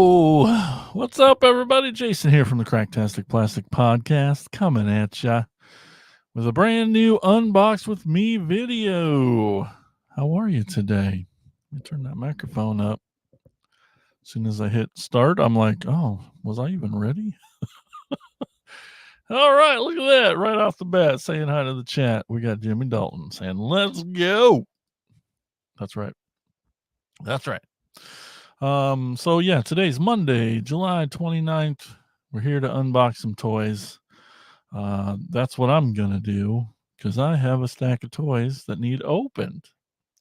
Yo, what's up, everybody? Jason here from the Cracktastic Plastic Podcast, coming at ya with a brand new Unbox with Me video. How are you today? Let me turn that microphone up. As soon as I hit start, I'm like, oh, was I even ready? All right, look at that. Right off the bat, saying hi to the chat. We got Jimmy Dalton saying, let's go. That's right. That's right. So yeah, today's Monday, July 29th. We're here to unbox some toys. That's what I'm gonna do because I have a stack of toys that need opened.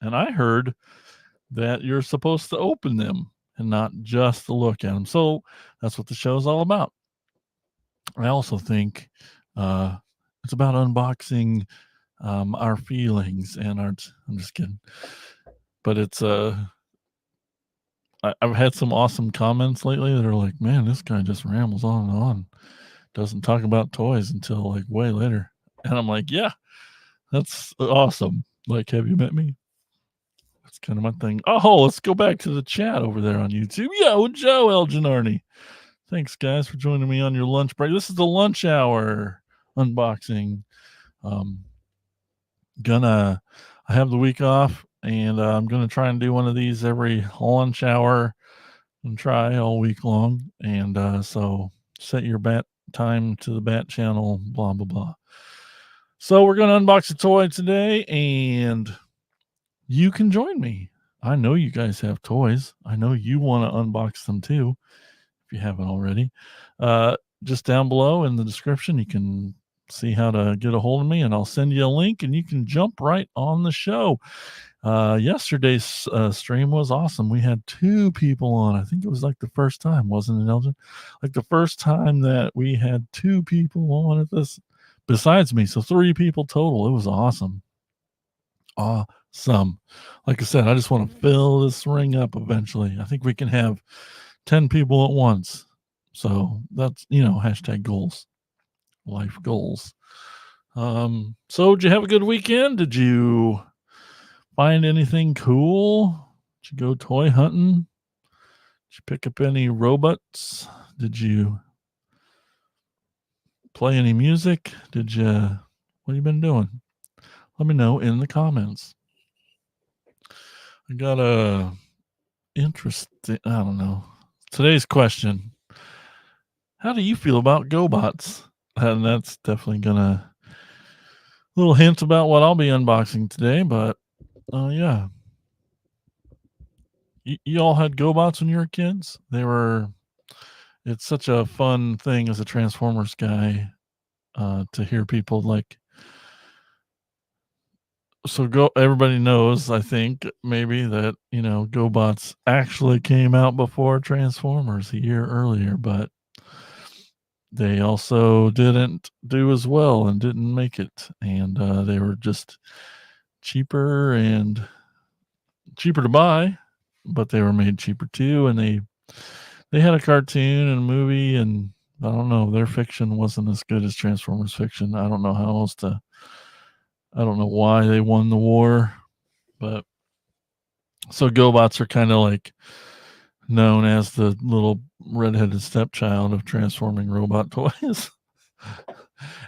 And I heard that you're supposed to open them and not just to look at them. So that's what the show's all about. I also think it's about unboxing our feelings and our. I'm just kidding, but it's I've had some awesome comments lately that are like, "Man, this guy just rambles on and on, doesn't talk about toys until like way later." And I'm like, "Yeah, that's awesome. Like, have you met me?" That's kind of my thing. Oh, let's go back to the chat over there on YouTube. Yo, Joe Elginardi. Thanks, guys, for joining me on your lunch break. This is the lunch hour unboxing. I have the week off, and I'm gonna try and do one of these every lunch hour and try all week long. And so set your bat time to the bat channel, blah, blah, blah. So we're going to unbox a toy today, and you can join me. I know you guys have toys. I know you want to unbox them too, if you haven't already. Just down below in the description, you can see how to get a hold of me, and I'll send you a link, and you can jump right on the show. Yesterday's stream was awesome. We had 2 people on. I think it was like the first time, wasn't it, Elgin? Like the first time that we had 2 people on at this besides me. So 3 people total. It was awesome. Awesome. Like I said, I just want to fill this ring up eventually. I think we can have 10 people at once. So that's, hashtag goals, life goals. So did you have a good weekend? Did you find anything cool? Did you go toy hunting? Did you pick up any robots? Did you play any music? What have you been doing? Let me know in the comments. I got a interesting, I don't know. Today's question: how do you feel about GoBots? And that's definitely gonna little hint about what I'll be unboxing today, but yeah. You all had GoBots when you were kids? It's such a fun thing as a Transformers guy to hear people like. So everybody knows, I think, maybe that, GoBots actually came out before Transformers a year earlier, but they also didn't do as well and didn't make it. And they were just cheaper to buy, but they were made cheaper too. And they had a cartoon and a movie, and I don't know, their fiction wasn't as good as Transformers fiction. I don't know why they won the war, but so GoBots are kind of like known as the little redheaded stepchild of transforming robot toys.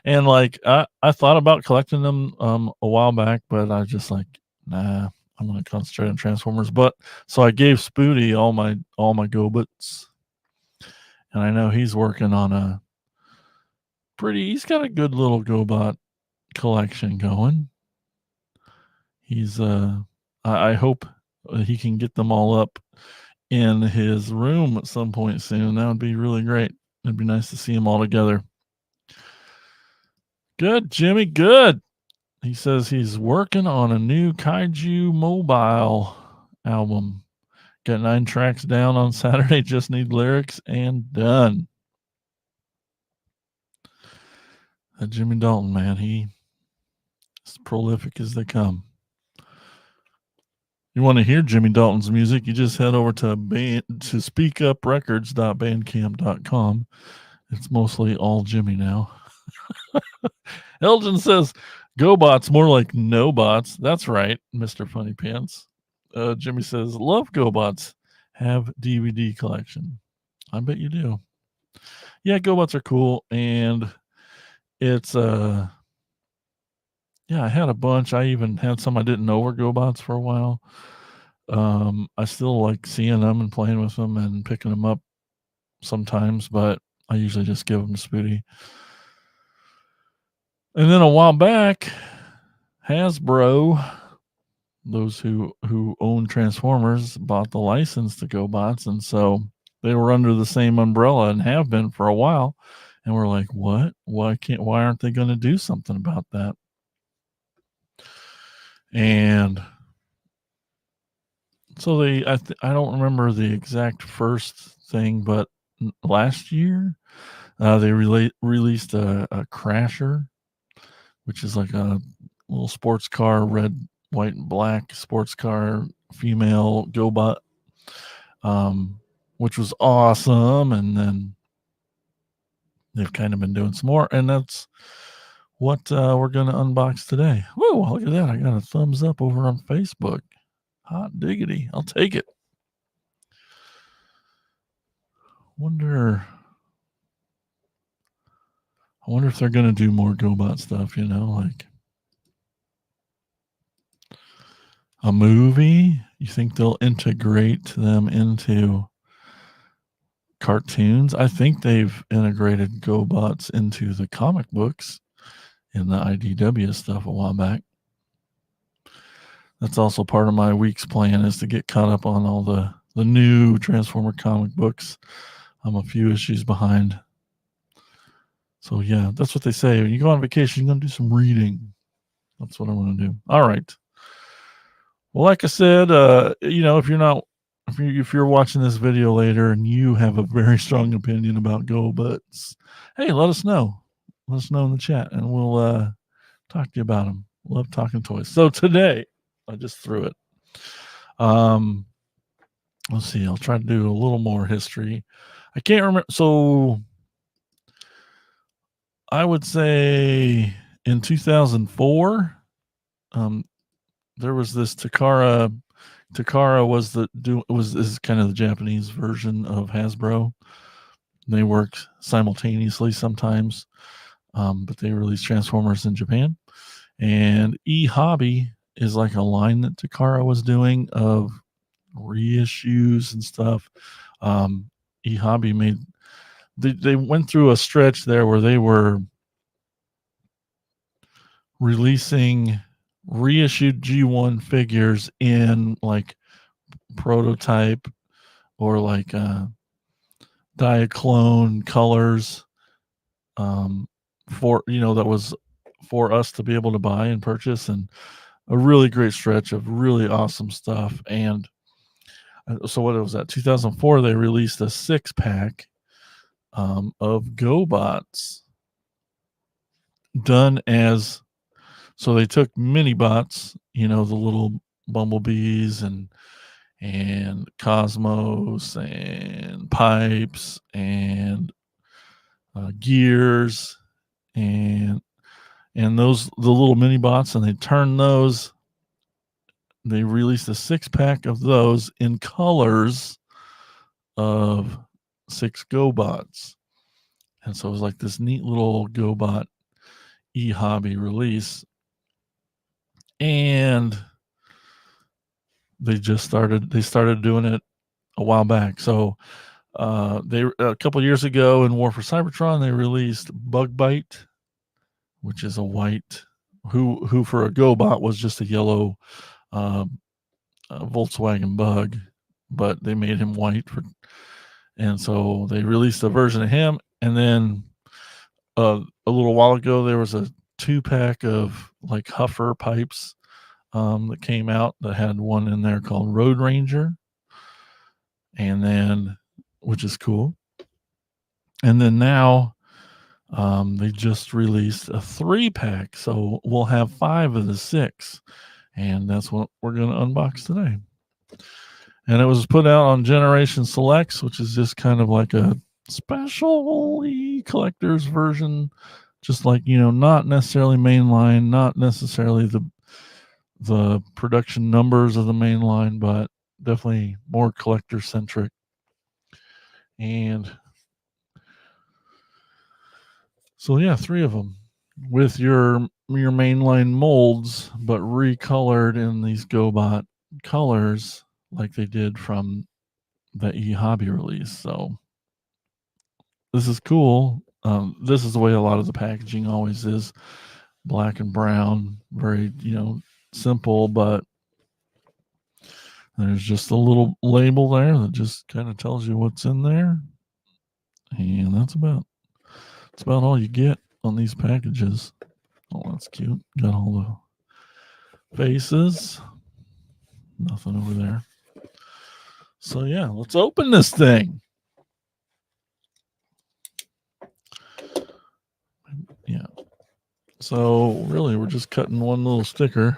And like I thought about collecting them a while back, but I just like, nah, I'm gonna concentrate on Transformers. But so I gave Spooty all my GoBots, and I know he's working on he's got a good little GoBot collection going. He's I hope he can get them all up in his room at some point soon. That would be really great. It'd be nice to see them all together. Good, Jimmy, good. He says he's working on a new Kaiju Mobile album. Got 9 tracks down on Saturday, just need lyrics and done. That Jimmy Dalton, man, he's as prolific as they come. You want to hear Jimmy Dalton's music, you just head over to speakuprecords.bandcamp.com. It's mostly all Jimmy now. Elgin says, GoBots, more like no bots. That's right, Mr. Funny Pants. Jimmy says, love GoBots. Have DVD collection. I bet you do. Yeah, GoBots are cool, and it's yeah, I had a bunch. I even had some I didn't know were GoBots for a while. I still like seeing them and playing with them and picking them up sometimes, but I usually just give them to Spooty. And then a while back, Hasbro, those who own Transformers, bought the license to GoBots, and so they were under the same umbrella and have been for a while. And we're like, what? Why aren't they going to do something about that? And so I don't remember the exact first thing, but last year they released a Crasher, which is like a little sports car, red, white, and black sports car, female GoBot, which was awesome. And then they've kind of been doing some more, and that's what we're going to unbox today. Whoa, look at that. I got a thumbs up over on Facebook. Hot diggity. I'll take it. I wonder if they're going to do more GoBot stuff, like a movie. You think they'll integrate them into cartoons? I think they've integrated GoBots into the comic books in the IDW stuff a while back. That's also part of my week's plan, is to get caught up on all the new Transformer comic books. I'm a few issues behind. So yeah, that's what they say. When you go on vacation, you're going to do some reading. That's what I want to do. All right. Well, like I said, if you're watching this video later and you have a very strong opinion about GoBots, hey, let us know. Let us know in the chat, and we'll talk to you about them. Love talking toys. So today, I just threw it. Let's see. I'll try to do a little more history. I can't remember. So I would say in 2004, there was this Takara. Takara is kind of the Japanese version of Hasbro. They worked simultaneously sometimes, but they released Transformers in Japan. And E-Hobby is like a line that Takara was doing of reissues and stuff. E-Hobby they went through a stretch there where they were releasing reissued G1 figures in like prototype or like Diaclone colors, that was for us to be able to buy and purchase, and a really great stretch of really awesome stuff. And so what was that, 2004, they released a 6-pack of GoBots done as, so they took mini bots, the little bumblebees and Cosmos and pipes and gears and the little mini bots, and they released a 6-pack of those in colors of 6 GoBots. And so it was like this neat little GoBot E-Hobby release. And they started doing it a while back. So they a couple years ago in War for Cybertron, they released Bug Bite, which is a white, who for a GoBot was just a yellow Volkswagen Bug, but they made him white and so they released a version of him. And then a little while ago, there was a 2-pack of like Huffer pipes that came out that had one in there called Road Ranger, and then, which is cool. And then now they just released a 3-pack, so we'll have 5 of the 6, and that's what we're going to unbox today. And it was put out on Generation Selects, which is just kind of like a specialty collector's version, just like, not necessarily mainline, not necessarily the production numbers of the mainline, but definitely more collector centric. And so yeah, 3 of them with your mainline molds, but recolored in these GoBot colors like they did from the eHobby release. So this is cool. This is the way a lot of the packaging always is, black and brown, very, simple, but there's just a little label there that just kind of tells you what's in there. And that's about all you get on these packages. Oh, that's cute. Got all the faces. Nothing over there. So yeah, let's open this thing. Yeah. So really, we're just cutting one little sticker.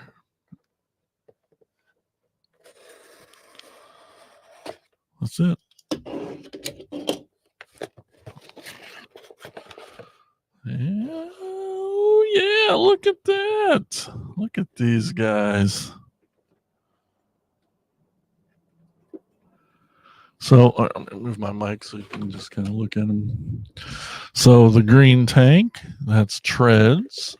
That's it. Oh yeah, look at that. Look at these guys. So I'm going to move my mic so you can just kind of look at them. So the green tank, that's Treads,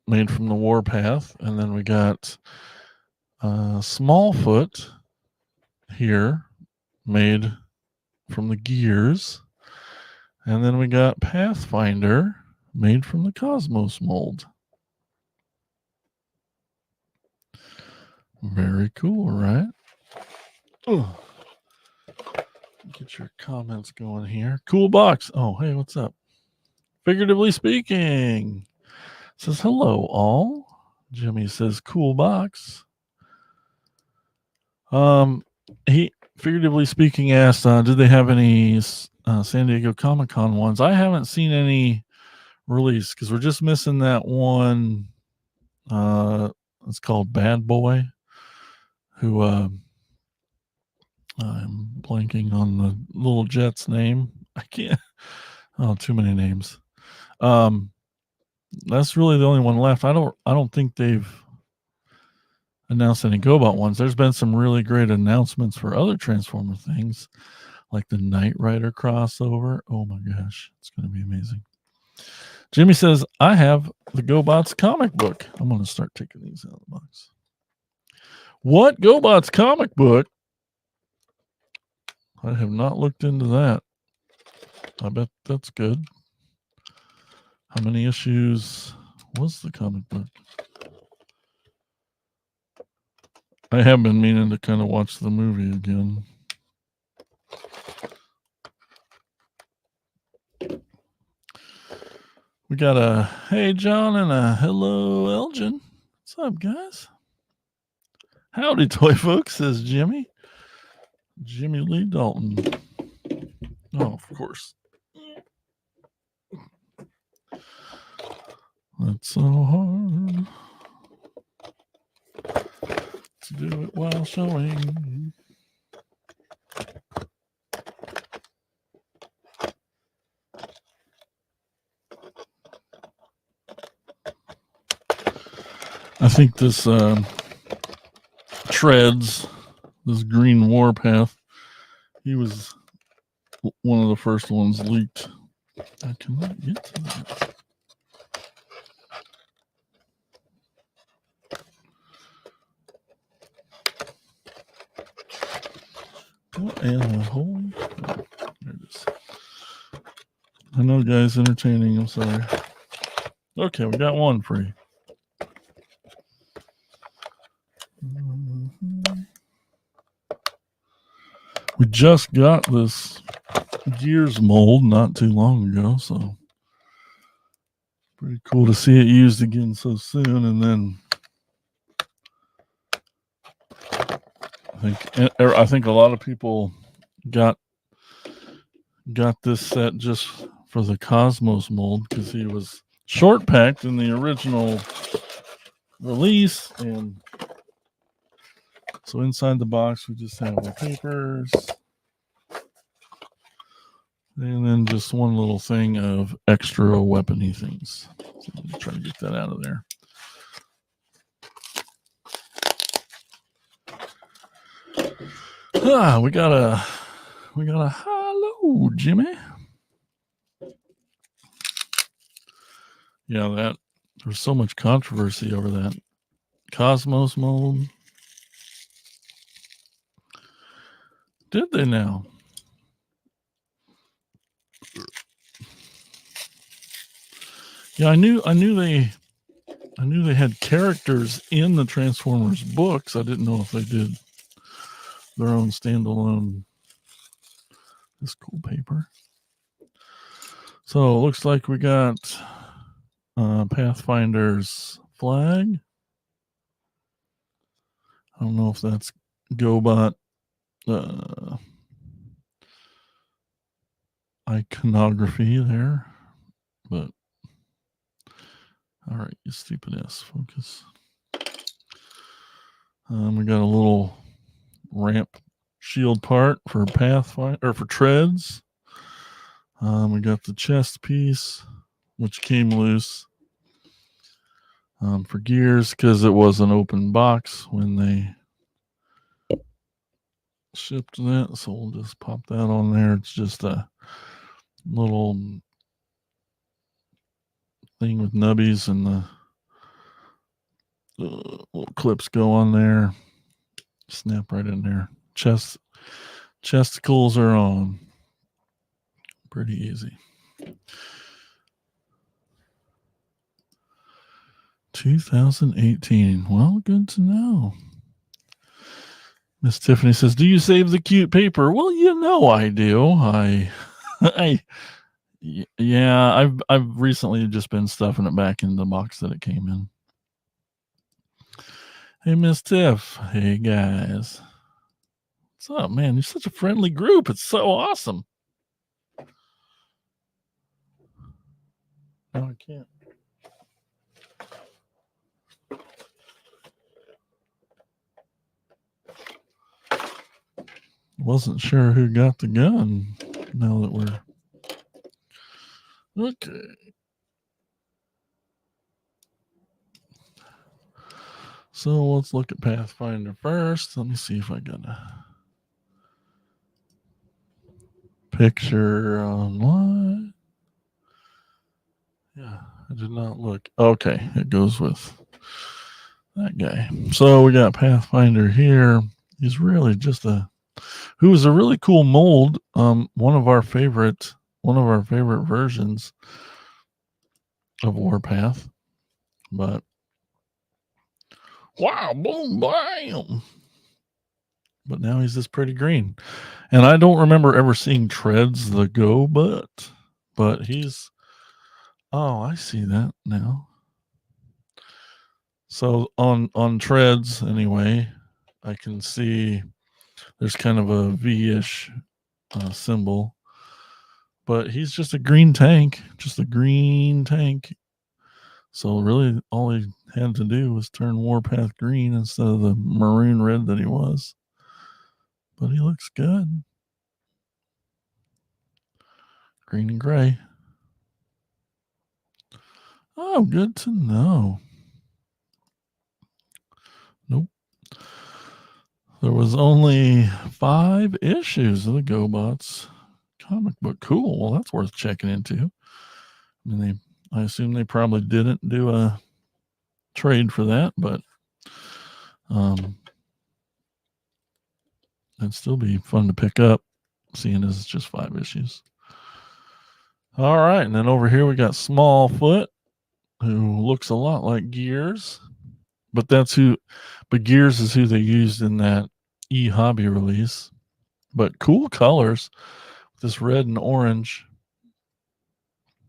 made from the Warpath. And then we got Smallfoot here, made from the Gears. And then we got Pathfinder, made from the Cosmos mold. Very cool, right? Oh. Get your comments going here. Cool box. Oh, hey, what's up? Figuratively speaking. Says hello all. Jimmy says cool box. He figuratively speaking asked, did they have any San Diego Comic-Con ones? I haven't seen any release because we're just missing that one. It's called Bad Boy, who I'm blanking on the little jet's name. I can't. Oh, too many names. That's really the only one left. I don't think they've announced any GoBot ones. There's been some really great announcements for other Transformer things, like the Knight Rider crossover. Oh my gosh, it's going to be amazing. Jimmy says, I have the GoBots comic book. I'm going to start taking these out of the box. What? GoBots comic book? I have not looked into that. I bet that's good. How many issues was the comic book? I have been meaning to kind of watch the movie again. We got a hey John and a hello Elgin. What's up, guys? Howdy, toy folks, says Jimmy. Jimmy Lee Dalton. Oh, of course. That's so hard to do it while showing. I think this Treads, this green Warpath, he was one of the first ones leaked. I cannot get to that. What in the hole? Oh, there it is. I know, guys, entertaining. I'm sorry. Okay, we got one free. We just got this Gears mold not too long ago, so pretty cool to see it used again so soon. And then I think a lot of people got this set just for the Cosmos mold because he was short packed in the original release. And so inside the box we just have the papers and then just one little thing of extra weapony things. So I'm gonna try to get that out of there. We got a hello, Jimmy. Yeah, that there's so much controversy over that Cosmos mold. Did they now? Yeah, I knew they had characters in the Transformers books. I didn't know if they did their own standalone. This cool paper. So it looks like we got Pathfinder's flag. I don't know if that's GoBot iconography there, but all right, you stupid ass, focus. We got a little ramp shield part for Pathfinder or for treads. We got the chest piece, which came loose for gears because it was an open box when they shipped that. So we'll just pop that on there. It's just a little thing with nubbies, and the little clips go on there. Snap right in there. Chesticles are on. Pretty easy. 2018. Well, good to know. Miss Tiffany says, "Do you save the cute paper?" Well, you know I do. Yeah, I've recently just been stuffing it back in the box that it came in. Hey, Miss Tiff. Hey, guys. What's up, man? You're such a friendly group. It's so awesome. No, I can't. Wasn't sure who got the gun now that we're... Okay. So let's look at Pathfinder first. Let me see if I got a picture online. Yeah, I did not look. Okay, it goes with that guy. So we got Pathfinder here. He's really just who was a really cool mold. One of our favorite versions of Warpath. But wow, boom, bam. But now he's this pretty green. And I don't remember ever seeing Treads the GoBot, but he's... Oh, I see that now. So on Treads anyway, I can see there's kind of a V-ish symbol, but he's just a green tank. So really all he had to do was turn Warpath green instead of the maroon red that he was. But he looks good. Green and gray. Oh, good to know. Nope. There was only 5 issues of the GoBots comic book. Cool. Well, that's worth checking into. I mean, I assume they probably didn't do a trade for that, but it'd still be fun to pick up, seeing as it's just 5 issues. All right, and then over here we got Smallfoot, who looks a lot like Gears, but Gears is who they used in that e-hobby release. But cool colors, this red and orange.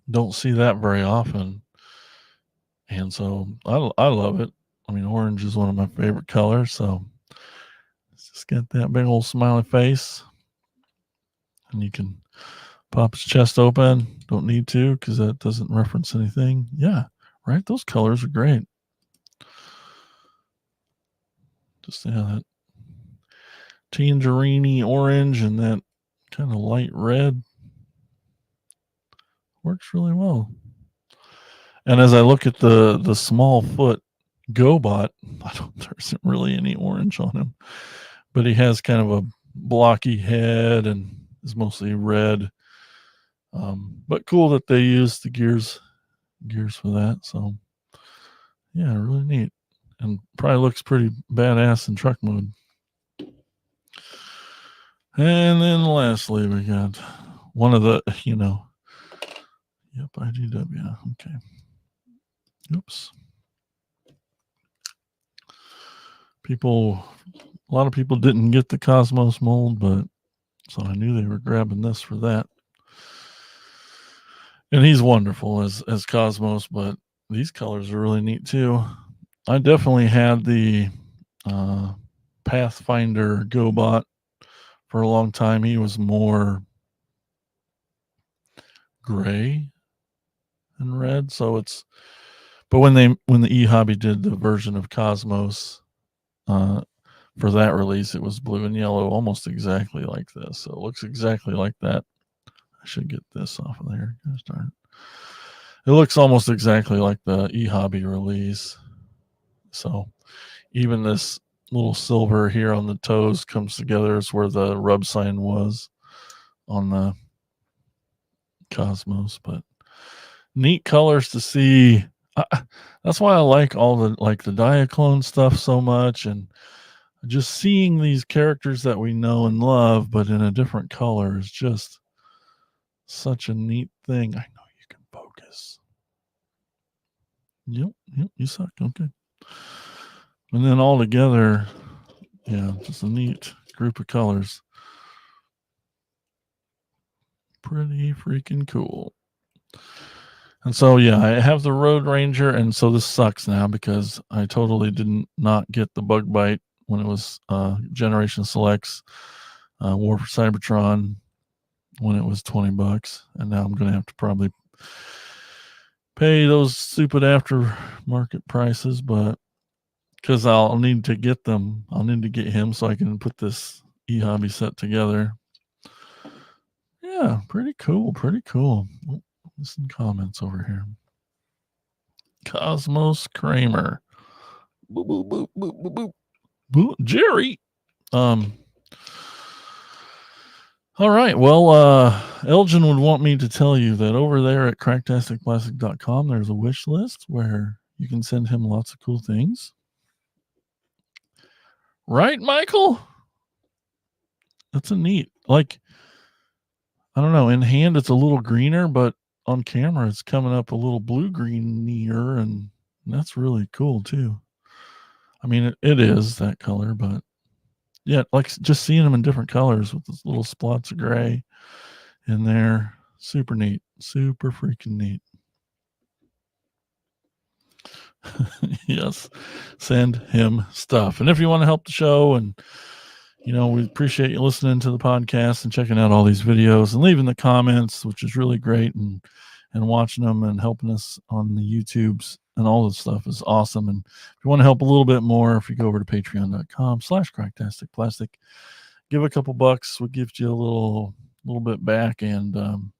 Don't see that very often, and so I love it. I mean, orange is one of my favorite colors, so it's just got that big old smiley face, and you can pop his chest open. Don't need to because that doesn't reference anything. Yeah, right. Those colors are great. Just that tangerine orange and that kind of light red works really well. And as I look at the Smallfoot GoBot, there isn't really any orange on him, but he has kind of blocky head and is mostly red. But cool that they use the gears for that. So yeah, really neat, and probably looks pretty badass in truck mode. And then lastly, we got one of the, yep, IDW. Okay. Oops. A lot of people didn't get the Cosmos mold, but so I knew they were grabbing this for that. And he's wonderful as Cosmos, but these colors are really neat too. I definitely had the Pathfinder GoBot for a long time. He was more gray and red, so it's. But when the eHobby did the version of Cosmos for that release, it was blue and yellow, almost exactly like this. So it looks exactly like that. I should get this off of there. Gosh darn it. It looks almost exactly like the eHobby release. So even this little silver here on the toes comes together as where the rub sign was on the Cosmos. But neat colors to see. That's why I like all the Diaclone stuff so much, and just seeing these characters that we know and love, but in a different color is just such a neat thing. I know you can focus. Yep, you suck. Okay. And then all together, yeah, just a neat group of colors. Pretty freaking cool. And so, yeah, I have the Road Ranger, and so this sucks now because I totally didn't not get the Bug Bite when it was Generation Selects War for Cybertron when it was $20, and now I'm going to have to probably pay those stupid aftermarket prices, but because I'll need to get them, I'll need to get him so I can put this eHobby set together. Yeah, pretty cool. Oh, some comments over here. Cosmos Kramer. Boop, boop, boop, boop, boop, boop. Boop. Jerry. All right. Well, Elgin would want me to tell you that over there at cracktasticplastic.com, there's a wish list where you can send him lots of cool things. Right, Michael? That's a neat. Like, I don't know. In hand, it's a little greener, but on camera, it's coming up a little blue-greenier, and that's really cool too. I mean, it is that color, but yeah, like just seeing them in different colors with those little spots of gray in there. Super neat. Super freaking neat. Yes. Send him stuff. And if you want to help the show, and we appreciate you listening to the podcast and checking out all these videos and leaving the comments, which is really great, and watching them and helping us on the YouTubes and all this stuff is awesome. And if you want to help a little bit more, if you go over to patreon.com/cracktasticplastic, give a couple bucks, we'll give you a little bit back. And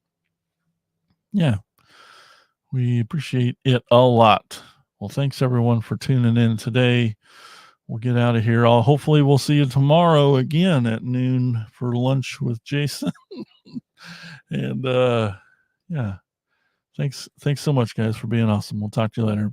yeah, we appreciate it a lot. Well, thanks everyone for tuning in today. We'll get out of here. Hopefully we'll see you tomorrow again at noon for lunch with Jason. And yeah, thanks so much, guys, for being awesome. We'll talk to you later.